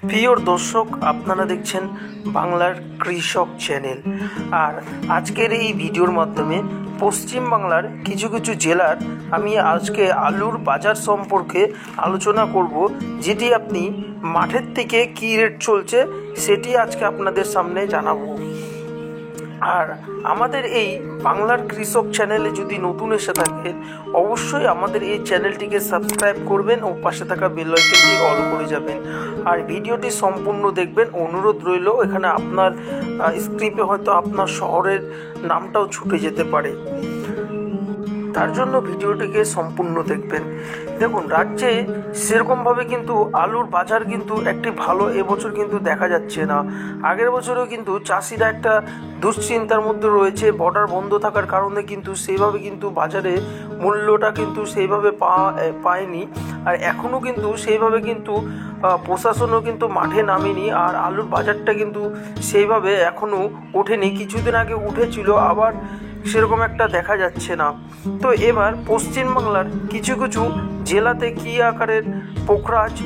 প্রিয় দর্শক, আপনারা দেখছেন বাংলার কৃষক চ্যানেল। আর আজকের এই ভিডিওর মাধ্যমে পশ্চিম বাংলার কিছু কিছু জেলার আমি আজকে আলুর বাজার সম্পর্কে আলোচনা করব, যেটি আপনি মাঠের থেকে কী রেট চলছে সেটি আজকে আপনাদের সামনে জানাবো। আর আমাদের এই বাংলার কৃষক চ্যানেলে যদি নতুন এসে থাকেন, অবশ্যই আমাদের এই চ্যানেলটিকে সাবস্ক্রাইব করবেন ও পাশে থাকা বেল আইকনটি অল করে যাবেন। আর ভিডিওটি সম্পূর্ণ দেখবেন, অনুরোধ রইল। এখানে আপনার স্ক্রিপ্টে হয়তো আপনার শহরের নামটাও ছুটে যেতে পারে, তার জন্য ভিডিওটিকে সম্পূর্ণ দেখবেন। দেখুন, রাজ্যে সেরকমভাবে কিন্তু আলুর বাজার কিন্তু একটি ভালো এবছর কিন্তু দেখা যাচ্ছে না। আগের বছরেও কিন্তু চাষিরা একটা দুশ্চিন্তার মধ্যে রয়েছে, বর্ডার বন্ধ থাকার কারণে কিন্তু সেইভাবে কিন্তু বাজারে মূল্যটা কিন্তু সেইভাবে পায়নি। আর এখনও কিন্তু সেইভাবে কিন্তু প্রশাসনও কিন্তু মাঠে নামেনি, আর আলুর বাজারটা কিন্তু সেইভাবে এখনও ওঠেনি। কিছুদিন আগে উঠেছিল, আবার সেরকম একটা দেখা যাচ্ছে না। তো এবার পশ্চিমবাংলার কিছু কিছু জেলাতে কী আকারের পোখরাজ,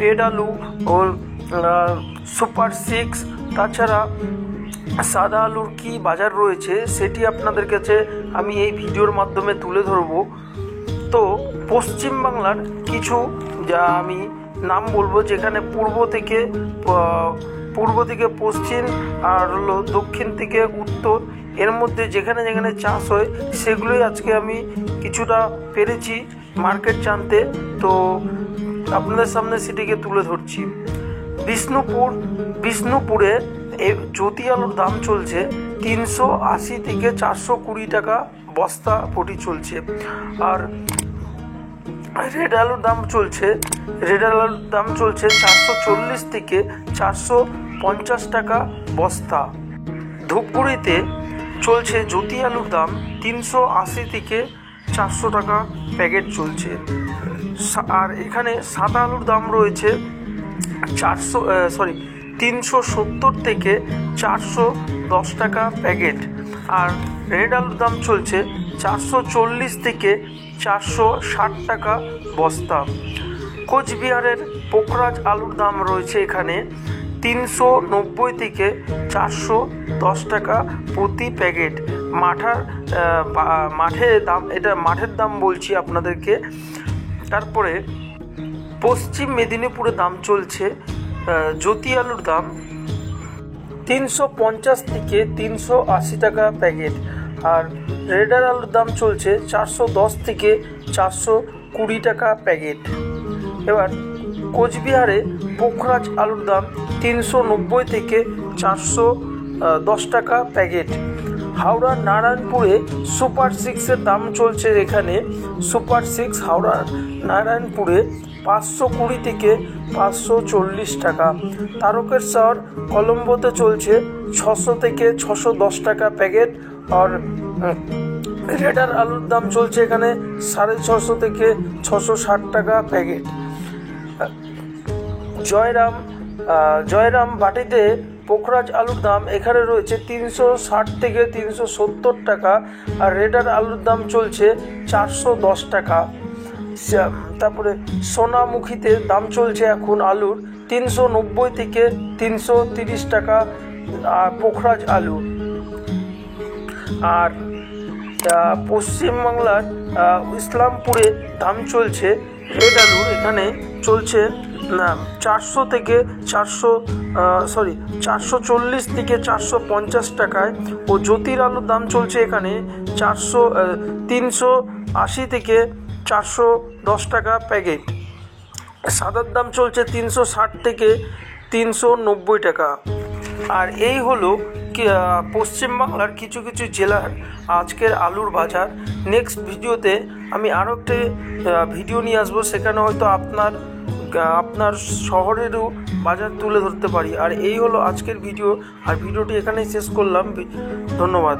রেড আলু ও সুপার 6, তাছাড়া সাদা আলুর কী বাজার রয়েছে সেটি আপনাদের কাছে আমি এই ভিডিওর মাধ্যমে তুলে ধরব। তো পশ্চিমবাংলার কিছু যা আমি নাম বলবো, যেখানে পূর্ব থেকে পশ্চিম আর হলো দক্ষিণ থেকে উত্তর, এর মধ্যে যেখানে যেখানে চাষ হয় সেগুলোই আজকে আমি কিছুটা পেরেছি মার্কেট জানতে, তো আপনাদের সামনে সেটিকে তুলে ধরছি। বিষ্ণুপুরে জ্যোতি আলুর দাম চলছে 380 থেকে 420 টাকা বস্তা প্রতি চলছে। আর রেড আলুর দাম চলছে 440 থেকে 450 টাকা বস্তা। ধূপগুড়িতে চলছে জ্যোতি আলুর দাম 380 থেকে 400 টাকা প্যাকেট চলছে। আর এখানে সাদা আলুর দাম রয়েছে 370 থেকে 410 টাকা প্যাকেট। আর রেড আলুর দাম চলছে 440 থেকে 460 টাকা বস্তা। কোচবিহারের পোখরাজ আলুর দাম রয়েছে এখানে 390 থেকে 410 টাকা প্রতি প্যাকেট। মাঠের দাম, এটা মাঠের দাম বলছি আপনাদেরকে। তারপরে পশ্চিম মেদিনীপুরে দাম চলছে জ্যোতি আলুর দাম 350 থেকে 380 টাকা প্যাকেট। আর রেডার আলুর দাম চলছে 410 থেকে 420 টাকা প্যাকেট। এবার কোচবিহারে পোখরাজ আলুর দাম 390 থেকে 410 টাকা প্যাকেট। হাওড়া নারায়ণপুরে সুপার 6-এর দাম চলছে এখানে সুপার 6 হাওড়া নারায়ণপুরে 520 থেকে 540 টাকা। তারকেশ্বর কলম্বোতে চলছে 600 থেকে 610 টাকা প্যাকেট। আর রেডার আলুর দাম চলছে এখানে 650 থেকে 660 টাকা প্যাকেট। জয়রাম বাটিতে পোখরাজ আলুর দাম এখানে রয়েছে 360 থেকে 370 টাকা। আর রেডার আলুর দাম চলছে 410 টাকা। তারপরে সোনামুখীতে দাম চলছে এখন আলুর 390 থেকে 330 টাকা পোখরাজ আলু। আর পশ্চিমবাংলার ইসলামপুরে দাম চলছে রেড আলুর, এখানে চলছে 440 থেকে 450 টাকায়। ও জ্যোতির আলুর দাম চলছে এখানে 380 থেকে 410 টাকা প্যাকেট। সাদার দাম চলছে 360 থেকে 390 টাকা। আর এই হলো পশ্চিমবাংলার কিছু কিছু জেলার আজকের আলুর বাজার। নেক্সট ভিডিওতে আমি আরও একটি ভিডিও নিয়ে আসবো, সেখানে হয়তো আপনার শহরেরও বাজার তুলে ধরতে পারি। আর এই হলো আজকের ভিডিও, আর ভিডিওটি এখানেই শেষ করলাম। ধন্যবাদ।